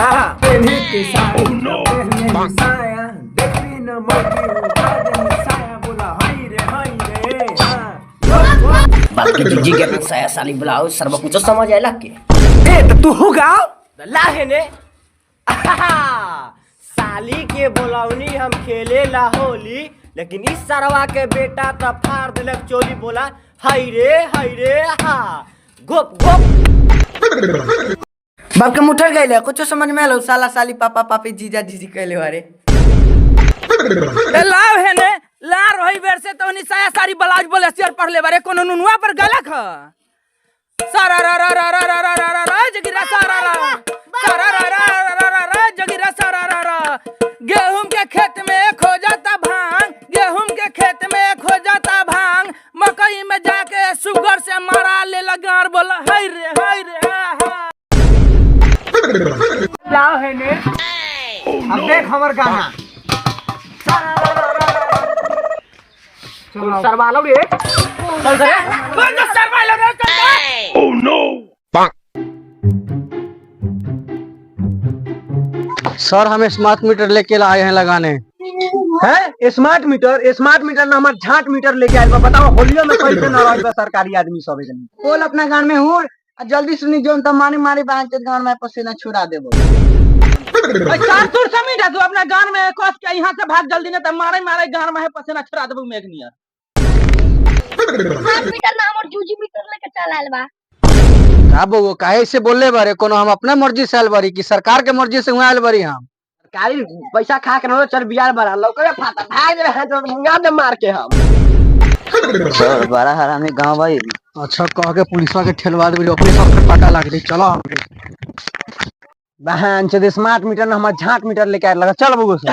पहने के साड़ी पहने साया देखी न मौकी उठा दे साया बोला हाय रे बाकी जीजी के साया साली ब्लाउज सर्व कुछ समझ आयला के तो तू होगा लाहे ने साली के बोलावनी हम खेले ला होली, लेकिन इस सरवा के बेटा तो फाड़ दिलक चोली बोला हाय रे हा गोप गोप बाप के मुठर गए कुछ समझ में आलो साला साली पापा पापी जीजा जीजी कहले वारे लाव है ने ला रही बेर से तो साया सारी ब्लाउज बोले शेर पढ़ ले बारे कोनो नुनुआ पर गलक ह सारा रा रा रा रा रा रा रा रा जगिरा सारा रा सारा रा रा रा रा रा जगिरा सारा रा रा गेहूं के खेत में खो जाता भांग, गेहूं के खेत में खो जाता भांग, मकई में जाके सुगर से मारा ले लगार बोला हाय रे हा लाओ है ने अब देख हमर गाना सरवा लो रे चल रे बंद सरवा लो रे चल ओह नो सर हम स्मार्ट मीटर लेके आए हैं लगाने। है स्मार्ट मीटर ना हमार झाट मीटर लेके आइल बा। बताओ होलियो में कैसे नाराज बा सरकारी आदमी सब जन बोल अपना गान में हूँ जल्दी सुनी जोन त मारी मारी बांध के गान में पसीना छुड़ा देबो। चार सुर समीट तू अपना गान में कस के यहाँ से भाग जल्दी ने त मारे मारे गान में पसीना छुड़ा देबो मेघनिया। स्मार्ट मीटर ना हमर जूजी मीटर लेके चल आइल बा। का बो काहे से बोलले बारे कोनो हम अपना मर्जी से आइल बारी कि सरकार के मर्जी से आइल बारी हम सरकारी पैसा खा के न चल बियार बड़ा लौके फाटा भाग रहे तो मुंगा दे मार के हम सर बड़ा हरामी गांव भाई। अच्छा कह के पुलिसवा के ठेलवा देबे अपने सब के पता लग गई। चलो बहन से स्मार्ट मीटर ना हमार झाट मीटर लेके आइल लगा चल बगो से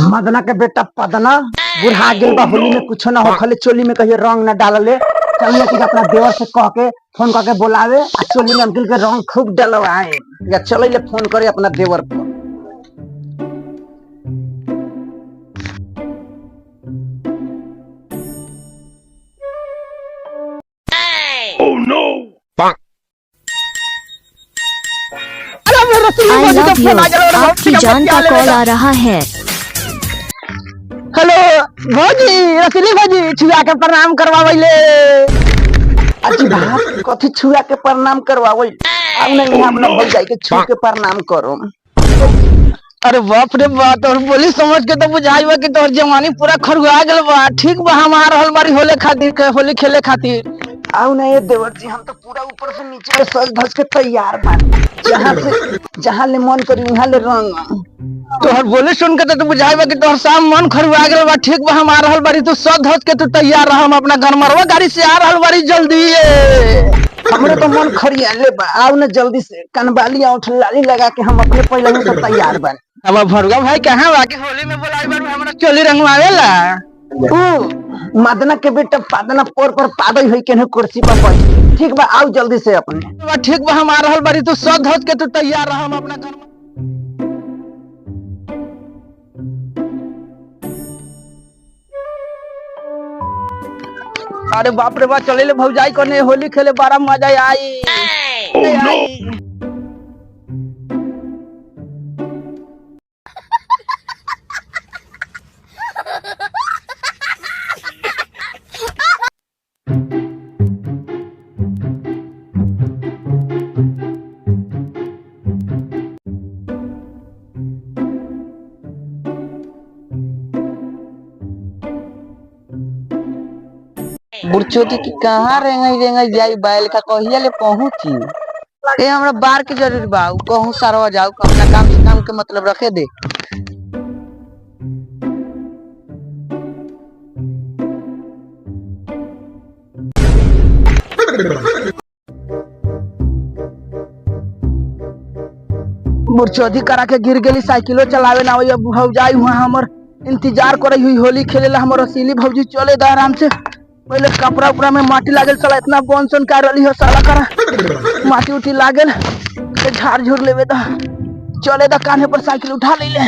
मदना के बेटा पदना बुढ़ा गेल बा होली में कुछ ना हो खाली चोली में कहिए रंग ना डालले चलिए कि अपना देवर से कह के फोन करके बुलावे आ चोली में अंकिल के रंग खूब डलवाए या चले ले फोन करे अपना देवर पर। Oh no I love you. आपकी जान का कॉल आ रहा है। हेलो भौजी रसली भौजी छुआ के प्रणाम करवावैले। अच्छी बात कथी छुआ के प्रणाम करवावै अब नहीं हम लोग भौजाई के छू के प्रणाम करो। अरे बाप रे बात और बोली समझ के तो बुझाइबा कि तोर जवानी पूरा खरगुआ गेल बा। ठीक बा हम आ रहल बारी होली खेले खातिर आउ नहीं ये देवर जी हम तो पूरा ऊपर से नीचे सज धज के तैयार बा। जहाँ ले मन करी वहाँ ले रंग तोहर बोले सुन के तो बुझाइबा कि तोहर शाम मन खरगुआ गेल बा। ठीक बा हम आ रहल बारी तू सज धज के तू तैयार रह हम अपना गनमरवा गाड़ी से आ रहल बारी जल्दी। हमरे तो मन खरियाले बा आउ न जल्दी से कनबाली औठ लाली लगा के हम अपने पहले ही सब तैयार बन। अब भरुआ भाई कहाँ बा कि होली में बोलाई बार हमरा चोली रंगवावेला। मदना के बेटा पादना पोर पर पादई होई केने कुर्सी पर बैठ। ठीक बा आउ जल्दी से अपने। ठीक बा हम आ रहल बारी तू सज धज के तू तैयार रह हम अपना घर। अरे बाप रे बाप चले ले भौजाई करने होली खेले बड़ा मजा आई। बुरचोती की कहाँ रेंगई जाई बैल का कहिया ले पहुंची ए हमरा बार के जरूर बा कहूं सरवा जाऊ अपना काम से काम के मतलब रखे दे। बुरचोदी करा के गिर गेली साइकिलो चलावे ना होई। अब भौजाई हुआ हमर इंतजार करे हुई होली खेले ला हमर रसीली भौजी चले दा आराम से पहले कपड़ा उपड़ा में माटी लागल साला इतना बोनसन का रही हो साला करा माटी उठी लागल झाड़ झूर लेवे दा चले दा कान्हे पर साइकिल उठा ले ले।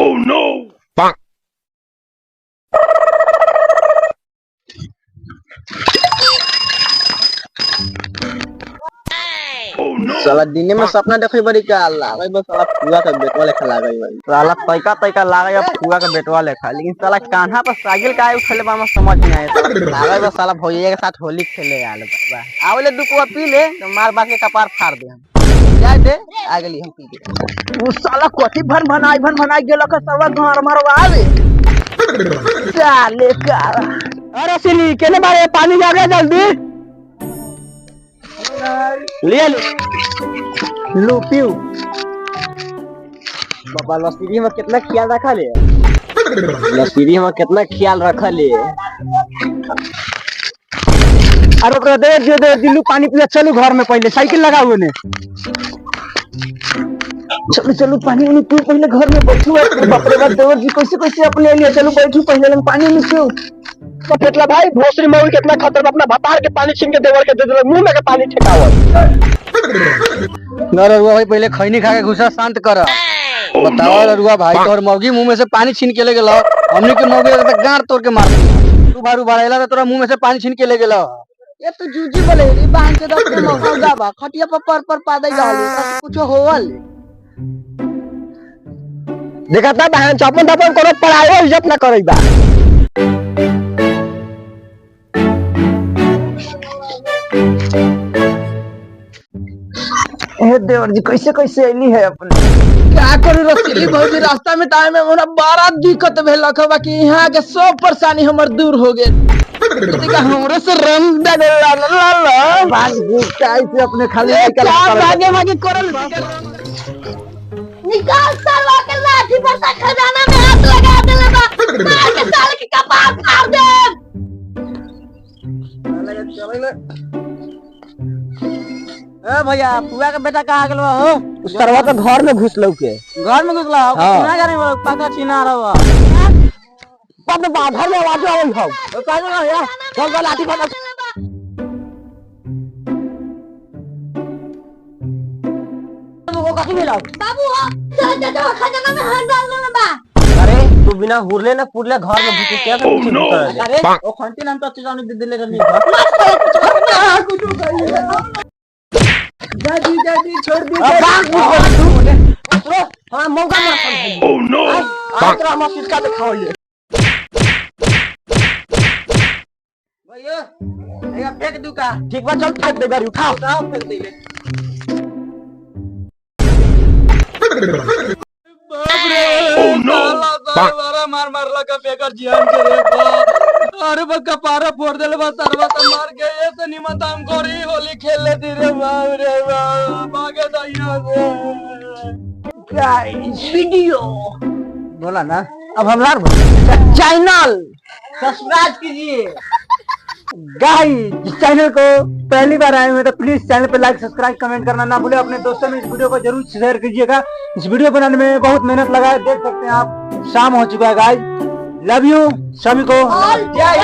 ओह नो साला दिने में सपना देखे बड़ी का लागे बस साला फुआ का बेटवा लेखा लागे भाई साला तैका लागे अब फुआ का बेटवा लेखा लेकिन साला कान्हा पर साइकिल का खेले बा समझ नहीं आए लागे बस साला भैया के साथ होली खेले आल बा आवले दुकुआ पी ले तो मार बात के कपार फाड़ दे हम जाए दे आ गेली हम पी के वो साला कथी भन भनाई गेल का सरवा घर मारवा आवे साले का अरे सिली केने बारे पानी जागे जल्दी ले लो पियो बाबा लस्सी में कितना ख्याल रखा ले लस्सी में कितना ख्याल रखा ले अरे ओकरा दे दिल्लू पानी पिया चलू घर में पहले साइकिल लगाओ ने चलो पानी उनी पी पहले घर में बैठू बाप रे बाप देवर जी कैसे अपने लिए चलो बैठू पहले लंग पानी में पियो तो पेटला भाई भोसरी मौल कितना खतर अपना भतार के पानी छीन के देवर के दे देले मुंह में के पानी ठेकावत नरुआ भाई पहले खैनी खा के गुस्सा शांत कर बताओ नरुआ भाई तोहर मौगी मुंह में से पानी छीन के ले गेलो हमनी के मौगी तो गांड तोड़ के मार तू बारू बाड़ेला तो तोरा मुंह में से पानी छीन के ले गेलो ये तो जूजी बोले रे बहन के दस मौका जाबा खटिया पर पादे जाले कुछ होवल देखा था बहन चापन दापन कोनो पढ़ाई इज्जत ना करईबा ए देवर जी कैसे अली है अपने क्या करू रसीली भौजी रास्ता में टाइम में हमरा बड़ा दिक्कत भेल रखबा कि यहां के सब परेशानी हमर दूर हो गेल देखा हमरे से रंग दे ला बाज गुस्सा से अपने खाली भागे करल निकाल सरवा के लाठी पर से खजाना में हाथ लगा देले बा मार के साल के कपार फाड़ दे ए भैया फुआ के बेटा कहां गेलो हो उस तरवा तो घर में घुस लौ के घर में घुसला हो सुना जाने पका छीना रहा बाप रे बाप घर में आवाज आवल हो काहे ना यार चल लाठी पर वो कथि मिला बाबू हो चल जा खजाना में हाथ डाल देले बा अरे तू बिना हुरले ना पुरले घर में घुस के क्या कर अरे ओ खंटी नाम तो चीज दे दिले करनी जादी छोड़ दी हां मौका ना Oh no! आकरा हम किसका दिखाओ ये भैया एक फेंक दू का ठीक बा चल फेंक दे गाड़ी उठाओ फेंक दे Oh no! मार लगा बेकर जियान के रे अरे बक्का पारा फोड़ देले बस सरवा त मार के ये तो निमत हम गोरी होली खेल लेती रे बाप रे बाप भागे दैया से गाइस वीडियो बोला ना अब हम लार चैनल सब्सक्राइब कीजिए गाइस इस चैनल को पहली बार आए हुए तो please channel Pay like subscribe comment करना ना भूले अपने दोस्तों में इस वीडियो को जरूर शेयर कीजिएगा इस वीडियो बनाने में बहुत मेहनत लगा है देख सकते हैं आप शाम हो चुका है गाइस लव यू सभी को जय